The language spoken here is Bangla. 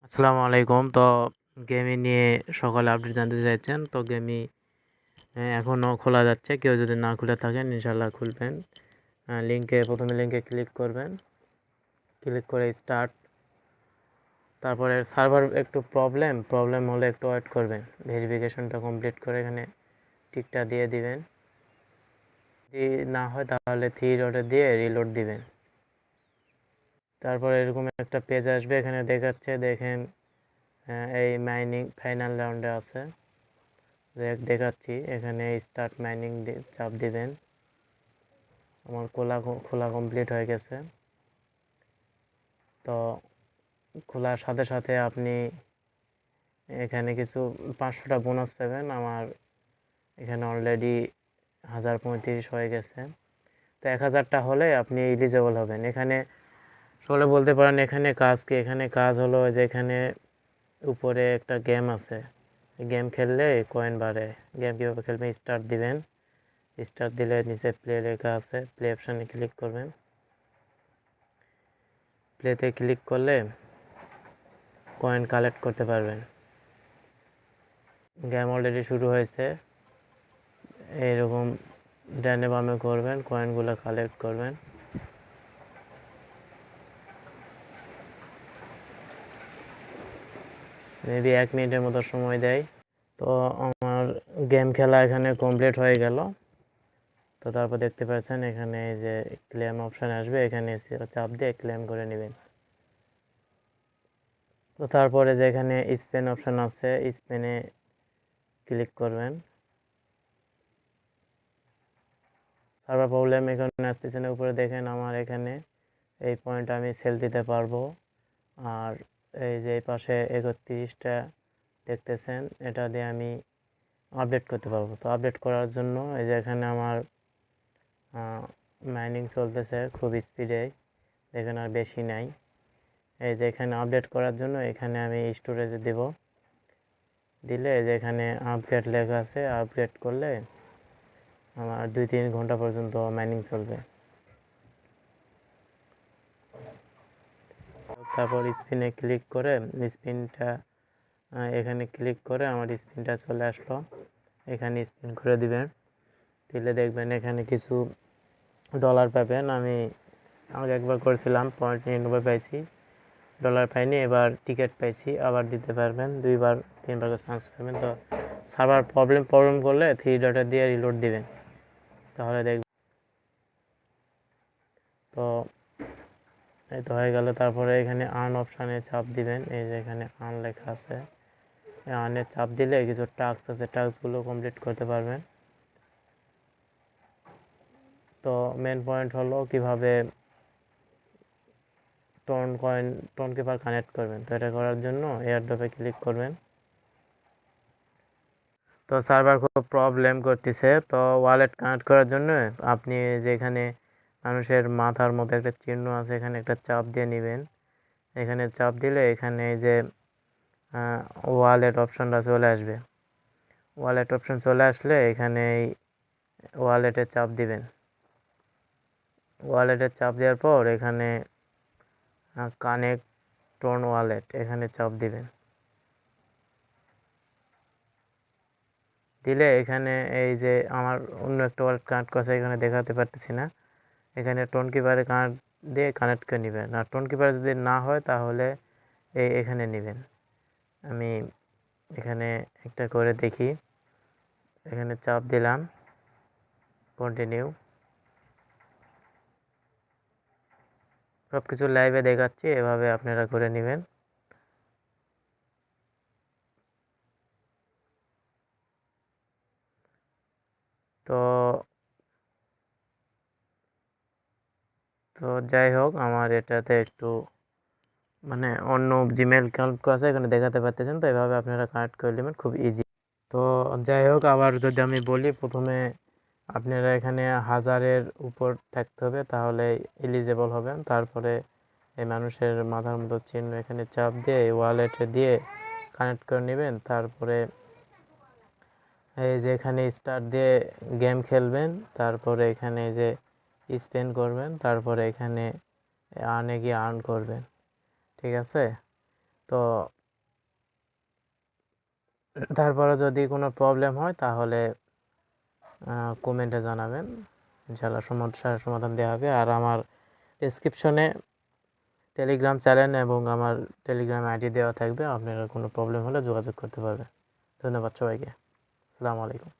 আসসালামু আলাইকুম। তো গেমি নিয়ে সকলে আপডেট জানতে চাইছেন। তো গেমি এখনও খোলা যাচ্ছে। কেউ যদি না খুলে থাকেন ইনশাল্লাহ খুলবেন। প্রথমে লিঙ্কে ক্লিক করবেন, ক্লিক করে স্টার্ট। তারপরে সার্ভার একটু প্রবলেম হলে একটু ওয়েট করবেন। ভেরিফিকেশনটা কমপ্লিট করে এখানে টিকটা দিয়ে দিবেন। যদি না হয় তাহলে 3 ডটে দিয়ে রিলোড দিবেন। তারপরে এরকম একটা পেজ আসবে, এখানে দেখাচ্ছে দেখেন এই মাইনিং ফাইনাল রাউন্ডে আছে। দেখাচ্ছি এখানে স্টার্ট মাইনিং চাপ দিবেন। আমার খোলা কমপ্লিট হয়ে গেছে। তো খোলার সাথে সাথে আপনি এখানে কিছু 500টা বোনাস পাবেন। আমার এখানে অলরেডি 1035 হয়ে গেছে। তো 1000টা হলে আপনি এলিজেবল হবেন। এখানে সকলে বলতে পারেন এখানে কাজ কি? এখানে কাজ হলো যে এখানে উপরে একটা গেম আছে, গেম খেললে কয়েন বাড়ে। গেম কীভাবে খেলবেন? স্টার্ট দিবেন। স্টার্ট দিলে নিচে প্লে লেখা আছে, প্লে অপশানে ক্লিক করবেন। প্লেতে ক্লিক করলে কয়েন কালেক্ট করতে পারবেন। গেম অলরেডি শুরু হয়েছে। এইরকম ডানে বামে করবেন, কয়েনগুলো কালেক্ট করবেন। মেবি 1 মিনিটের মতো সময় দেয়। তো আমার গেম খেলা এখানে কমপ্লিট হয়ে গেল। তো তারপর দেখতে পাচ্ছেন এখানে যে ক্লেম অপশান আসবে, এখানে চাপ দিয়ে ক্লেম করে নেবেন। তো তারপরে যে এখানে স্পেন অপশান আছে, স্পেনে ক্লিক করবেন। সার্ভার প্রবলেম এখানে আসতেছে না। উপরে দেখেন আমার এখানে এই পয়েন্ট আমি সেল দিতে পারবো। আর এই যে এই পাশে 31টা দেখতেছেন, এটা দিয়ে আমি আপডেট করতে পারবো। তো আপডেট করার জন্য এই যে এখানে আমার মাইনিং চলতেছে খুব স্পিডে, এখানে আর বেশি নাই। এই যে এখানে আপডেট করার জন্য এখানে আমি স্টোরেজে দেব। দিলে যে এখানে আপগ্রেড লেখা আছে, আপগ্রেড করলে আমার 2-3 ঘন্টা পর্যন্ত মাইনিং চলবে। তারপর স্পিনে ক্লিক করে স্পিনটা এখানে ক্লিক করে আমার স্পিনটা চলে আসলো। এখানে স্পিন করে দিবেন। দিলে দেখবেন এখানে কিছু ডলার পাবেন। আমি আগে একবার করেছিলাম 0.99 পাইছি, ডলার পাইনি। এবার টিকিট পাইছি, আবার দিতে পারবেন। 2-3বার চান্স পাবেন। তো সার্ভার প্রবলেম করলে 3 ডটে দিয়ে রিলোড দিবেন, তাহলে দেখবেন। তো এই তো হয়ে গেল। তারপরে এখানে আর্ন অপশানে চাপ দিবেন। এই যে এখানে আর্ন লেখা আছে, আর্নে চাপ দিলে কিছু টাস্ক আছে, টাস্কগুলো কমপ্লিট করতে পারবেন। তো মেন পয়েন্ট হলো কিভাবে টোন কিপার কানেক্ট করবেন। তো এটা করার জন্য এয়ারড্রপে ক্লিক করবেন। তো সার্ভার খুব প্রবলেম করতেছে। তো ওয়ালেট কানেক্ট করার জন্য আপনি যেখানে মানুষের মাথার মতো একটা চিহ্ন আছে, এখানে একটা চাপ দিয়ে নেবেন। এখানে চাপ দিলে এখানে যে ওয়ালেট অপশানটা চলে আসবে। ওয়ালেট অপশান চলে আসলে এখানে ওয়ালেটে চাপ দিবেন। ওয়ালেটে চাপ দেওয়ার পর এখানে কানেক্ট টোন ওয়ালেট, এখানে চাপ দিবেন। দিলে এখানে এই যে আমার অন্য একটা ওয়ালেট কানেক্ট করছে, এখানে দেখাতে পারতেছি না। এখানে টোন কিপারে কানেক্ট করে নেবেন। আর টোন কিপারে যদি না হয় তাহলে এখানে নেবেন। আমি এখানে একটা করে দেখি। এখানে চাপ দিলাম, কন্টিনিউ। সব কিছু লাইভে দেখাচ্ছি, এভাবে আপনারা করে নেবেন। তো তো যাই হোক, আমার এটাতে একটু মানে অন্য জিমেল কানেক্ট করা আছে, এখানে দেখাতে পারতেছেন। তো এভাবে আপনারা কানেক্ট করে নেবেন, খুব ইজি। তো যাই হোক, আবার যদি আমি বলি, প্রথমে আপনারা এখানে 1000-এর উপর থাকতে হবে, তাহলে এলিজেবল হবেন। তারপরে এই মানুষের মাথার মতো চিহ্ন এখানে চাপ দিয়ে ওয়ালেটে দিয়ে কানেক্ট করে নেবেন। তারপরে এই যে এখানে স্টার্ট দিয়ে গেম খেলবেন। তারপরে এখানে যে স্পেন করবেন, তারপরে এখানে আর্নে গিয়ে আর্ন করবেন। ঠিক আছে? তো তারপরে যদি কোনো প্রবলেম হয় তাহলে কমেন্টে জানাবেন, ইনশাআল্লাহ সমস্যার সমাধান দেওয়া হবে। আর আমার ডেসক্রিপশনে টেলিগ্রাম চ্যানেল এবং আমার টেলিগ্রাম আইডি দেওয়া থাকবে, আপনারা কোনো প্রবলেম হলে যোগাযোগ করতে পারবেন। ধন্যবাদ সবাইকে। আসসালামু আলাইকুম।